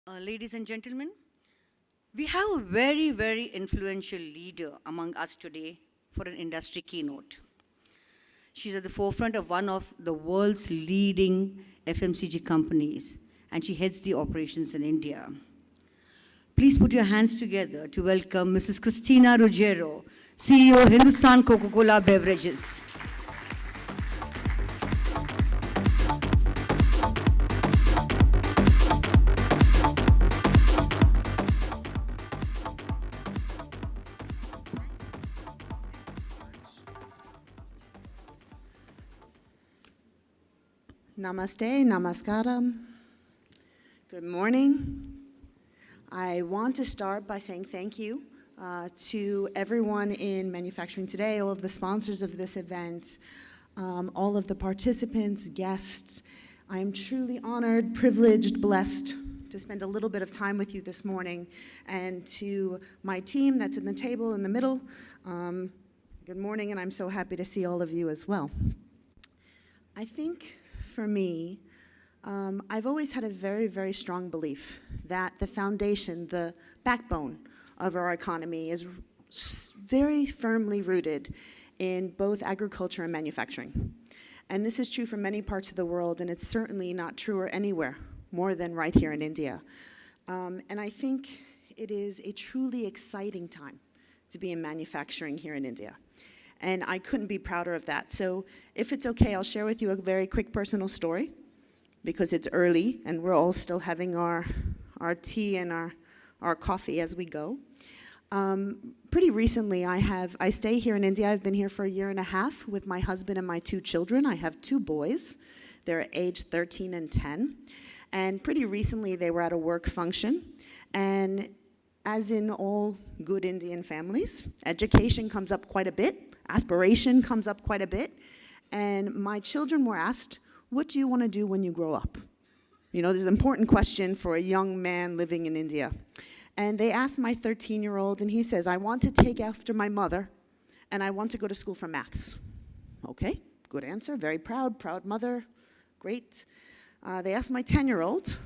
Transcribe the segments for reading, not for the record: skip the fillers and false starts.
Ladies and gentlemen, we have a very, very influential leader among us today for an industry keynote. She's at the forefront of one of the world's leading FMCG companies, and she heads the operations in India. Please put your hands together to welcome Mrs. Christina Ruggiero, CEO, Hindustan Coca-Cola Beverages. Namaste, namaskaram. Good morning. I want to start by saying thank you to everyone in manufacturing today, all of the sponsors of this event, all of the participants, guests. I am truly honored, privileged, blessed to spend a little bit of time with you this morning. And to my team that's in the table in the middle, good morning, and I'm so happy to see all of you as well. I think for me, I've always had a very, very strong belief that the foundation, the backbone of our economy is very firmly rooted in both agriculture and manufacturing. And this is true for many parts of the world, and it's certainly not truer anywhere more than right here in India. And I think it is a truly exciting time to be in manufacturing here in India. And I couldn't be prouder of that. So if it's okay, I'll share with you a very quick personal story, because it's early and we're all still having our tea and our coffee as we go. Pretty recently, I stay here in India. I've been here for 1.5 years with my husband and my 2 children. I have 2 boys. They're aged 13 and 10. And pretty recently, they were at a work function. And as in all good Indian families, education comes up quite a bit. Aspiration comes up quite a bit. And my children were asked, what do you want to do when you grow up? You know, this is an important question for a young man living in India. And they asked my 13-year-old, and he says, I want to take after my mother, and I want to go to school for maths. Okay, good answer, very proud mother, great. They asked my 10-year-old,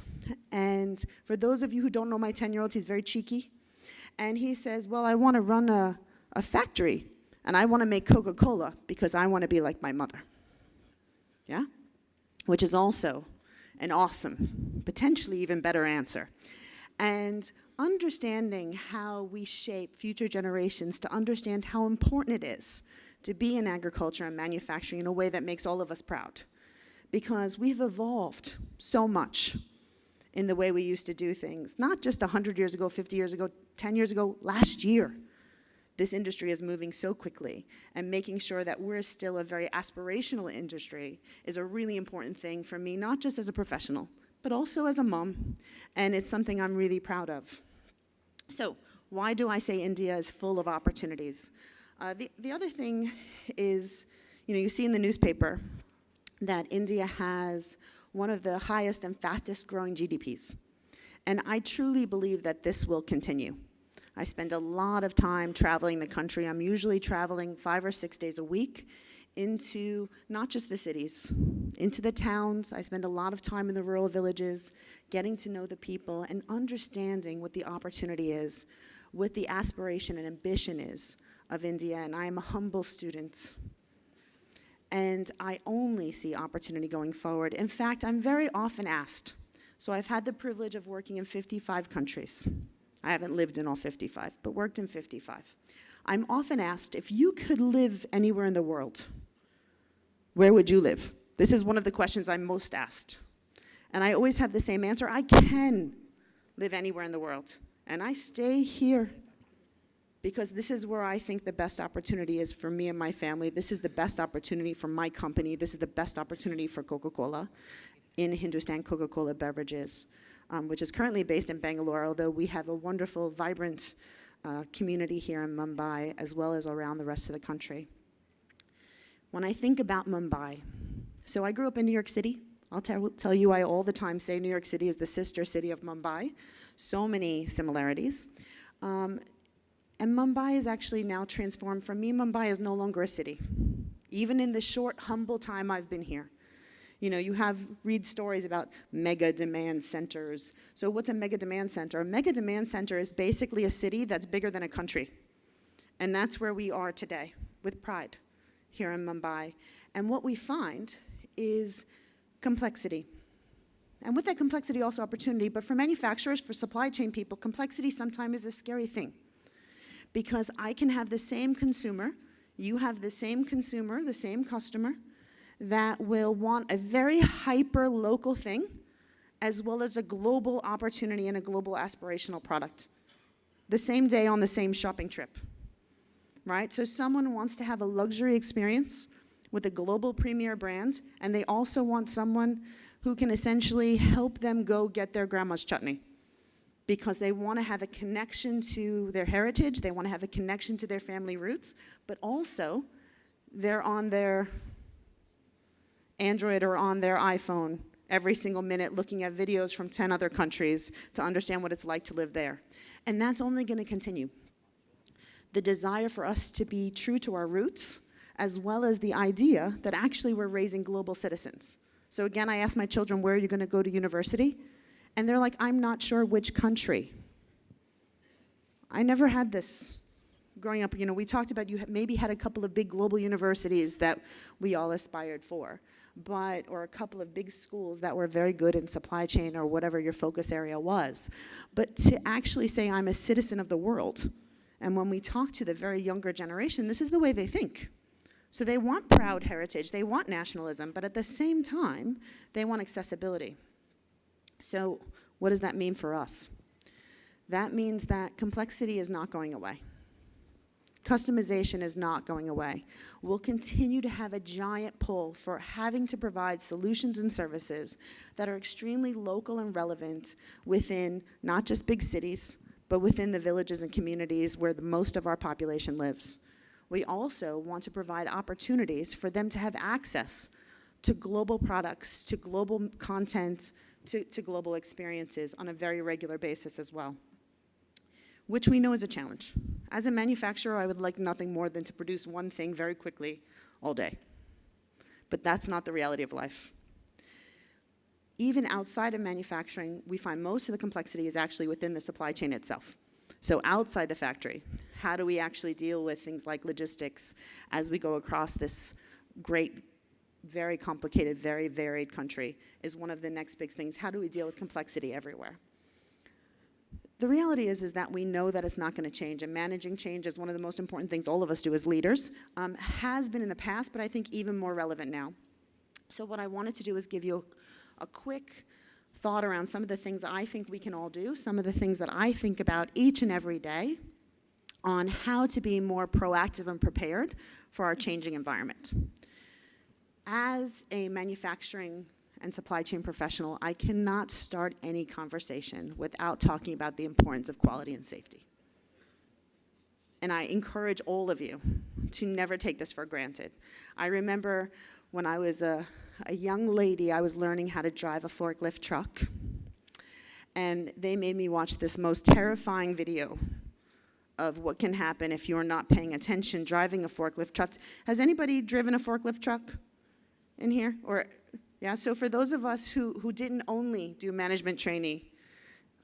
and for those of you who don't know my 10-year-old, he's very cheeky. And he says, well, I want to run a factory, and I want to make Coca-Cola because I want to be like my mother. Yeah? Which is also an awesome, potentially even better answer. And understanding how we shape future generations to understand how important it is to be in agriculture and manufacturing in a way that makes all of us proud. Because we've evolved so much in the way we used to do things, not just 100 years ago, 50 years ago, 10 years ago, last year. This industry is moving so quickly, and making sure that we're still a very aspirational industry is a really important thing for me, not just as a professional, but also as a mom, and it's something I'm really proud of. So, why do I say India is full of opportunities? The other thing is, you see in the newspaper that India has one of the highest and fastest growing GDPs, and I truly believe that this will continue. I spend a lot of time traveling the country. I'm usually traveling 5 or 6 days a week into not just the cities, into the towns. I spend a lot of time in the rural villages, getting to know the people and understanding what the opportunity is, what the aspiration and ambition is of India. And I am a humble student. And I only see opportunity going forward. In fact, I'm very often asked. So I've had the privilege of working in 55 countries. I haven't lived in all 55, but worked in 55. I'm often asked, if you could live anywhere in the world, where would you live? This is one of the questions I'm most asked. And I always have the same answer. I can live anywhere in the world. And I stay here because this is where I think the best opportunity is for me and my family. This is the best opportunity for my company. This is the best opportunity for Coca-Cola in Hindustan Coca-Cola Beverages. Which is currently based in Bangalore, although we have a wonderful, vibrant community here in Mumbai, as well as around the rest of the country. When I think about Mumbai, so I grew up in New York City. I'll tell you, I all the time say New York City is the sister city of Mumbai. So many similarities. And Mumbai is actually now transformed. For me, Mumbai is no longer a city. Even in the short, humble time I've been here. You know, read stories about mega demand centers. So what's a mega demand center? A mega demand center is basically a city that's bigger than a country. And that's where we are today, with pride, here in Mumbai. And what we find is complexity. And with that complexity, also opportunity. But for manufacturers, for supply chain people, complexity sometimes is a scary thing. Because I can have the same consumer, you have the same consumer, the same customer, that will want a very hyper-local thing, as well as a global opportunity and a global aspirational product. The same day on the same shopping trip, right? So someone wants to have a luxury experience with a global premier brand, and they also want someone who can essentially help them go get their grandma's chutney, because they want to have a connection to their heritage, they want to have a connection to their family roots, but also they're on their Android or on their iPhone every single minute looking at videos from 10 other countries to understand what it's like to live there. And that's only going to continue. The desire for us to be true to our roots, as well as the idea that actually we're raising global citizens. So again, I asked my children, where are you going to go to university? And they're like, I'm not sure which country. I never had this. Growing up, you know, we talked about you maybe had a couple of big global universities that we all aspired for, or a couple of big schools that were very good in supply chain or whatever your focus area was. But to actually say I'm a citizen of the world, and when we talk to the very younger generation, this is the way they think. So they want proud heritage, they want nationalism, but at the same time, they want accessibility. So what does that mean for us? That means that complexity is not going away. Customization is not going away. We'll continue to have a giant pull for having to provide solutions and services that are extremely local and relevant within not just big cities, but within the villages and communities where most of our population lives. We also want to provide opportunities for them to have access to global products, to global content, to global experiences on a very regular basis as well, which we know is a challenge. As a manufacturer, I would like nothing more than to produce one thing very quickly all day. But that's not the reality of life. Even outside of manufacturing, we find most of the complexity is actually within the supply chain itself. So outside the factory, how do we actually deal with things like logistics as we go across this great, very complicated, very varied country is one of the next big things. How do we deal with complexity everywhere? The reality is that we know that it's not going to change, and managing change is one of the most important things all of us do as leaders. Has been in the past, but I think even more relevant now. So what I wanted to do is give you a quick thought around some of the things I think we can all do, some of the things that I think about each and every day on how to be more proactive and prepared for our changing environment. As a manufacturing and supply chain professional, I cannot start any conversation without talking about the importance of quality and safety. And I encourage all of you to never take this for granted. I remember when I was a young lady, I was learning how to drive a forklift truck, and they made me watch this most terrifying video of what can happen if you're not paying attention driving a forklift truck. Has anybody driven a forklift truck in here? Yeah, so for those of us who didn't only do management trainee,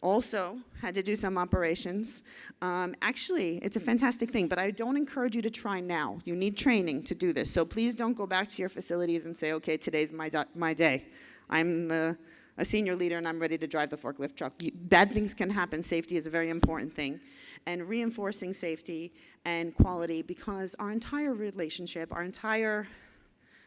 also had to do some operations, actually, it's a fantastic thing, but I don't encourage you to try now. You need training to do this, so please don't go back to your facilities and say, okay, today's my day. I'm a senior leader and I'm ready to drive the forklift truck. Bad things can happen. Safety is a very important thing. And reinforcing safety and quality, because our entire relationship, our entire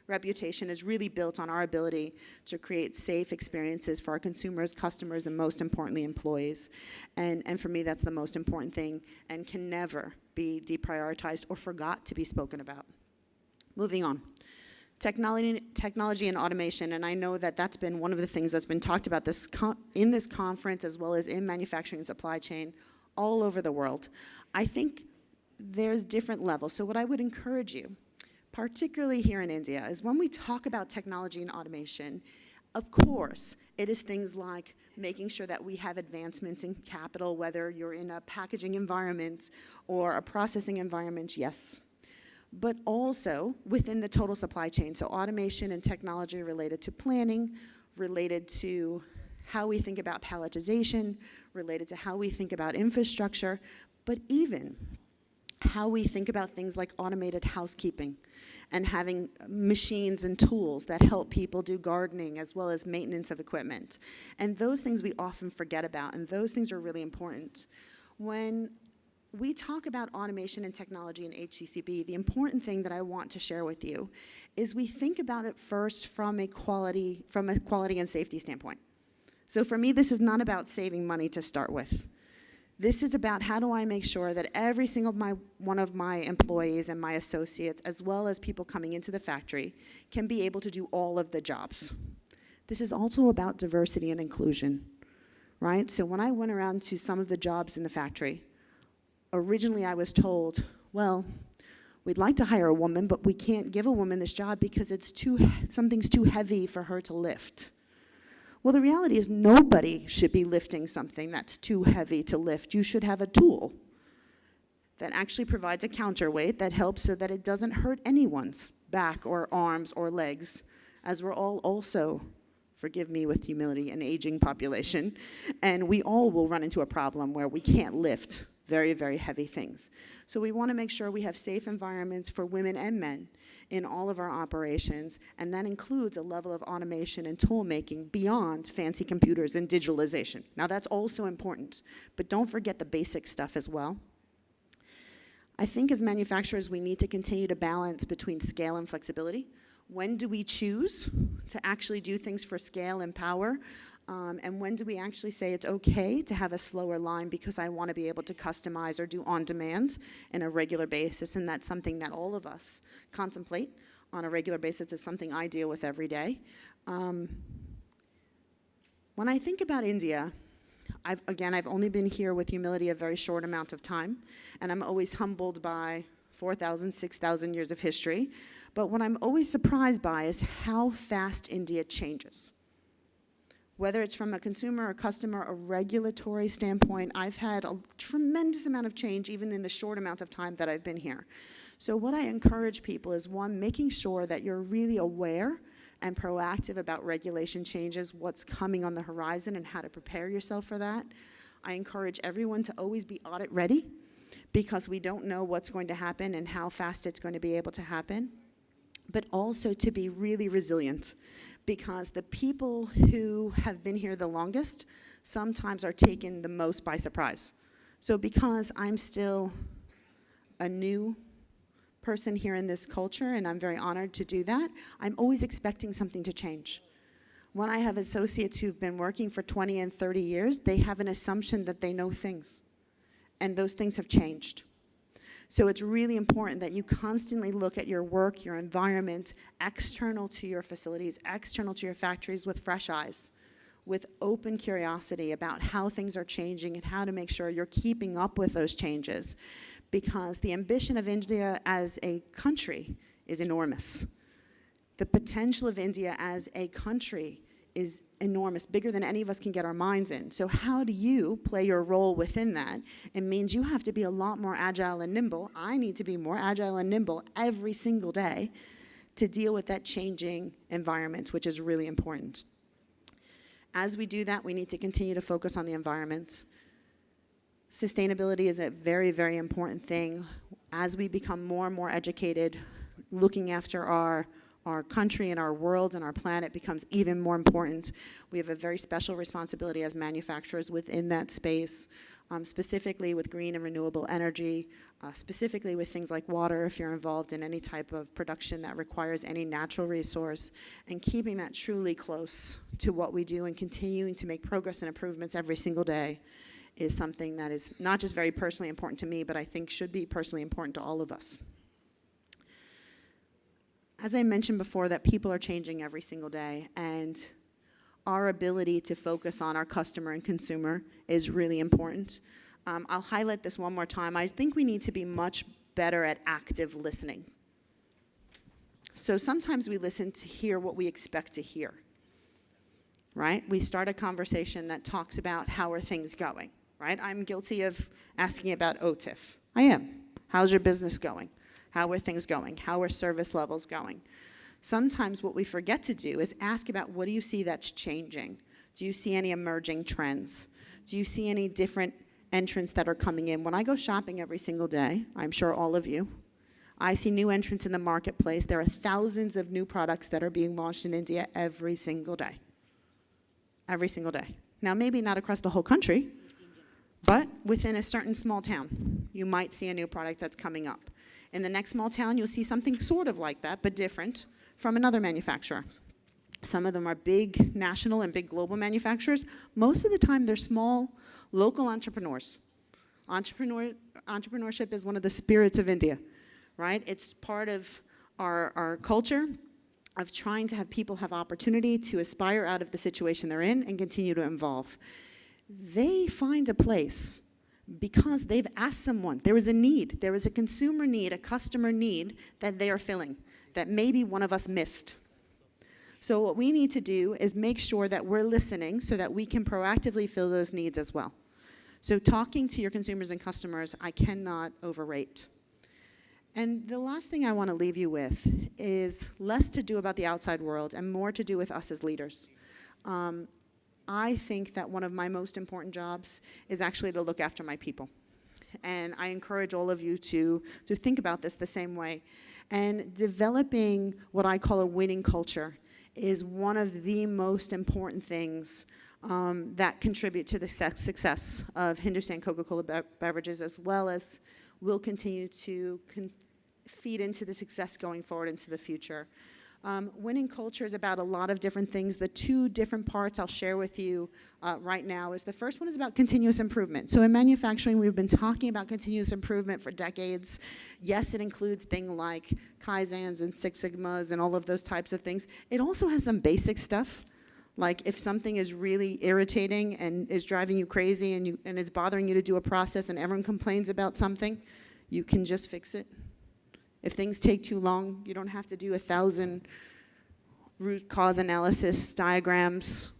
reputation is really built on our ability to create safe experiences for our consumers, customers, and most importantly, employees. And for me, that's the most important thing and can never be deprioritized or forgot to be spoken about. Moving on. Technology and automation, and I know that that's been one of the things that's been talked about in this conference as well as in manufacturing and supply chain all over the world. I think there's different levels. So what I would encourage you, particularly here in India, is when we talk about technology and automation, of course, it is things like making sure that we have advancements in capital, whether you're in a packaging environment or a processing environment, yes. but also within the total supply chain. So automation and technology related to planning, related to how we think about palletization, related to how we think about infrastructure, but even how we think about things like automated housekeeping and having machines and tools that help people do gardening as well as maintenance of equipment. And those things we often forget about, and those things are really important. When we talk about automation and technology in HCCB, the important thing that I want to share with you is we think about it first from a quality and safety standpoint. So for me, this is not about saving money to start with. This is about how do I make sure that every single one of my employees and my associates, as well as people coming into the factory, can be able to do all of the jobs. This is also about diversity and inclusion, right? So when I went around to some of the jobs in the factory, originally I was told, well, we'd like to hire a woman, but we can't give a woman this job because something's too heavy for her to lift. Well, the reality is nobody should be lifting something that's too heavy to lift. You should have a tool that actually provides a counterweight that helps so that it doesn't hurt anyone's back or arms or legs, as we're all also, forgive me with humility, an aging population, and we all will run into a problem where we can't lift very, very heavy things. So we want to make sure we have safe environments for women and men in all of our operations, and that includes a level of automation and tool making beyond fancy computers and digitalization. Now that's also important, but don't forget the basic stuff as well. I think as manufacturers we need to continue to balance between scale and flexibility. When do we choose to actually do things for scale and power? And when do we actually say it's okay to have a slower line because I want to be able to customize or do on demand in a regular basis? And that's something that all of us contemplate on a regular basis. It's something I deal with every day. When I think about India, I've only been here with humility a very short amount of time, and I'm always humbled by 4,000, 6,000 years of history. But what I'm always surprised by is how fast India changes. Whether it's from a consumer, a customer, a regulatory standpoint, I've had a tremendous amount of change even in the short amount of time that I've been here. So what I encourage people is, one, making sure that you're really aware and proactive about regulation changes, what's coming on the horizon, and how to prepare yourself for that. I encourage everyone to always be audit ready, because we don't know what's going to happen and how fast it's going to be able to happen, but also to be really resilient, because the people who have been here the longest sometimes are taken the most by surprise. So because I'm still a new person here in this culture, and I'm very honored to do that, I'm always expecting something to change. When I have associates who've been working for 20 and 30 years, they have an assumption that they know things, and those things have changed. So it's really important that you constantly look at your work, your environment, external to your facilities, external to your factories, with fresh eyes, with open curiosity about how things are changing and how to make sure you're keeping up with those changes. Because the ambition of India as a country is enormous. The potential of India as a country is enormous, bigger than any of us can get our minds in. So how do you play your role within that? It means you have to be a lot more agile and nimble. I need to be more agile and nimble every single day to deal with that changing environment, which is really important. As we do that, we need to continue to focus on the environment. Sustainability is a very, very important thing. As we become more and more educated, looking after our country and our world and our planet becomes even more important. We have a very special responsibility as manufacturers within that space, specifically with green and renewable energy, specifically with things like water if you're involved in any type of production that requires any natural resource, and keeping that truly close to what we do and continuing to make progress and improvements every single day is something that is not just very personally important to me, but I think should be personally important to all of us. As I mentioned before, that people are changing every single day, and our ability to focus on our customer and consumer is really important. I'll highlight this one more time. I think we need to be much better at active listening. So sometimes we listen to hear what we expect to hear, right? We start a conversation that talks about how are things going, right? I'm guilty of asking about OTIF. I am. How's your business going? How are things going? How are service levels going? Sometimes what we forget to do is ask about, what do you see that's changing? Do you see any emerging trends? Do you see any different entrants that are coming in? When I go shopping every single day, I'm sure all of you, I see new entrants in the marketplace. There are thousands of new products that are being launched in India every single day. Every single day. Now, maybe not across the whole country, but within a certain small town, you might see a new product that's coming up. In the next small town, you'll see something sort of like that, but different, from another manufacturer. Some of them are big national and big global manufacturers. Most of the time, they're small, local entrepreneurs. Entrepreneurship is one of the spirits of India, right? It's part of our culture of trying to have people have opportunity to aspire out of the situation they're in and continue to evolve. They find a place because they've asked someone. There is a need. There is a consumer need, a customer need that they are filling, that maybe one of us missed. So what we need to do is make sure that we're listening so that we can proactively fill those needs as well. So talking to your consumers and customers, I cannot overrate. And the last thing I want to leave you with is less to do about the outside world and more to do with us as leaders. I think that one of my most important jobs is actually to look after my people. And I encourage all of you to think about this the same way. And developing what I call a winning culture is one of the most important things that contribute to the success of Hindustan Coca-Cola beverages, as well as will continue to feed into the success going forward into the future. Winning culture is about a lot of different things. The two different parts I'll share with you right now is the first one is about continuous improvement. So in manufacturing, we've been talking about continuous improvement for decades. Yes, it includes things like Kaizens and Six Sigmas and all of those types of things. It also has some basic stuff, like if something is really irritating and is driving you crazy and it's bothering you to do a process and everyone complains about something, you can just fix it. If things take too long, you don't have to do 1,000 root cause analysis diagrams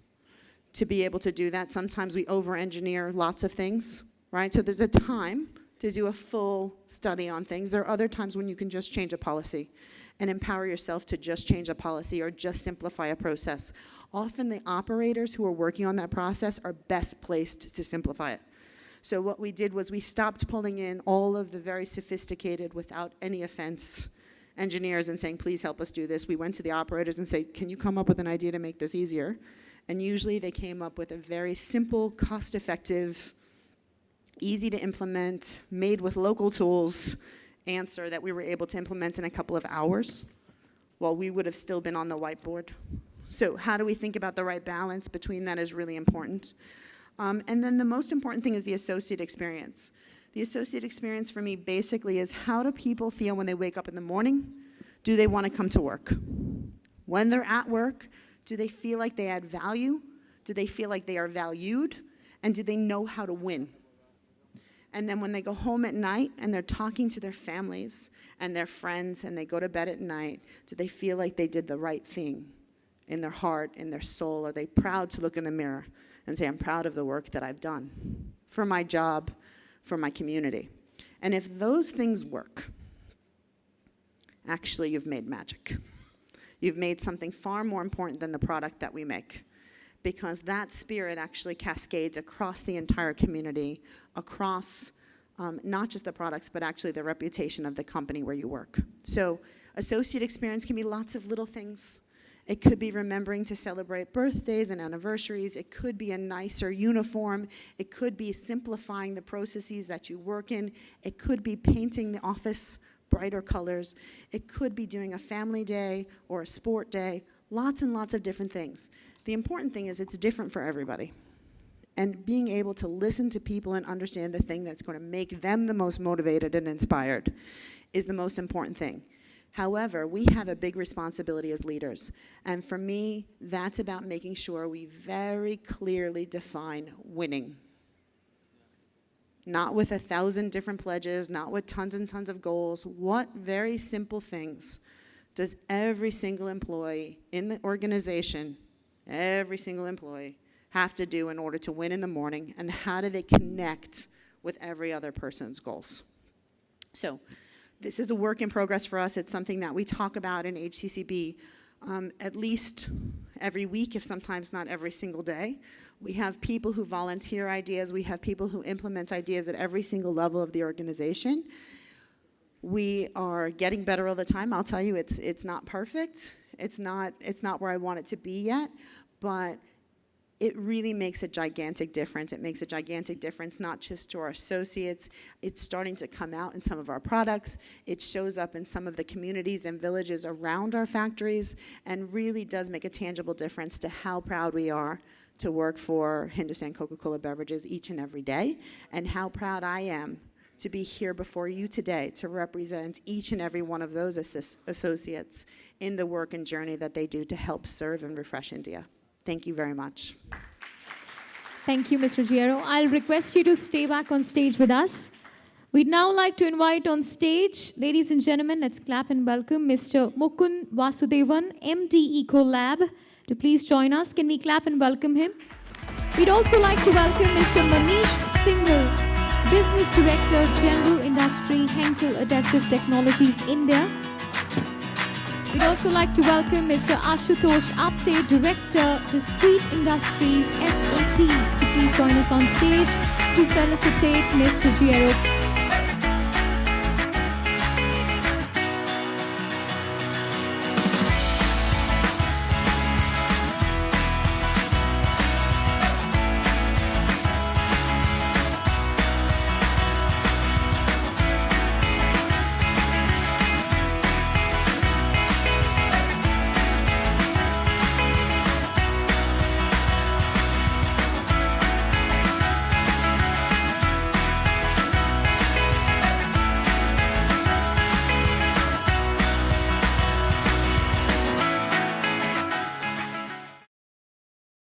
to be able to do that. Sometimes we over-engineer lots of things, right? So there's a time to do a full study on things. There are other times when you can just change a policy and empower yourself to just change a policy or just simplify a process. Often the operators who are working on that process are best placed to simplify it. So what we did was we stopped pulling in all of the very sophisticated, without any offense, engineers and saying, please help us do this. We went to the operators and said, can you come up with an idea to make this easier? And usually they came up with a very simple, cost-effective, easy to implement, made with local tools answer that we were able to implement in a couple of hours, while we would have still been on the whiteboard. So how do we think about the right balance between that is really important. And then the most important thing is the associate experience. The associate experience for me basically is, how do people feel when they wake up in the morning? Do they want to come to work? When they're at work, do they feel like they add value? Do they feel like they are valued? And do they know how to win? And then when they go home at night and they're talking to their families and their friends and they go to bed at night, do they feel like they did the right thing in their heart, in their soul? Are they proud to look in the mirror and say, I'm proud of the work that I've done for my job, for my community? And if those things work, actually you've made magic. You've made something far more important than the product that we make, because that spirit actually cascades across the entire community, across not just the products, but actually the reputation of the company where you work. So associate experience can be lots of little things. It could be remembering to celebrate birthdays and anniversaries. It could be a nicer uniform. It could be simplifying the processes that you work in. It could be painting the office brighter colors. It could be doing a family day or a sport day. Lots and lots of different things. The important thing is it's different for everybody. And being able to listen to people and understand the thing that's going to make them the most motivated and inspired is the most important thing. However, we have a big responsibility as leaders. And for me, that's about making sure we very clearly define winning. Not with 1,000 different pledges, not with tons and tons of goals. What very simple things does every single employee in the organization, every single employee, have to do in order to win in the morning, and how do they connect with every other person's goals? So, This is a work in progress for us. It's something that we talk about in HCCB at least every week, if sometimes not every single day. We have people who volunteer ideas. We have people who implement ideas at every single level of the organization. We are getting better all the time. I'll tell you, it's not perfect. It's not where I want it to be yet, but it really makes a gigantic difference. It makes a gigantic difference not just to our associates. It's starting to come out in some of our products. It shows up in some of the communities and villages around our factories and really does make a tangible difference to how proud we are to work for Hindustan Coca-Cola Beverages each and every day, and how proud I am to be here before you today to represent each and every one of those associates in the work and journey that they do to help serve and refresh India. Thank you very much. Thank you, Ms. Ruggiero. I'll request you to stay back on stage with us. We'd now like to invite on stage, ladies and gentlemen, let's clap and welcome Mr. Mukund Vasudevan, MD Ecolab, to please join us. Can we clap and welcome him? We'd also like to welcome Mr. Manish Singhal, Business Director, General Industry, Henkel Adhesive Technologies, India. We'd also like to welcome Mr. Ashutosh Apte, Director, Discrete Industries, SAP, to please join us on stage to felicitate Ms. Ruggiero.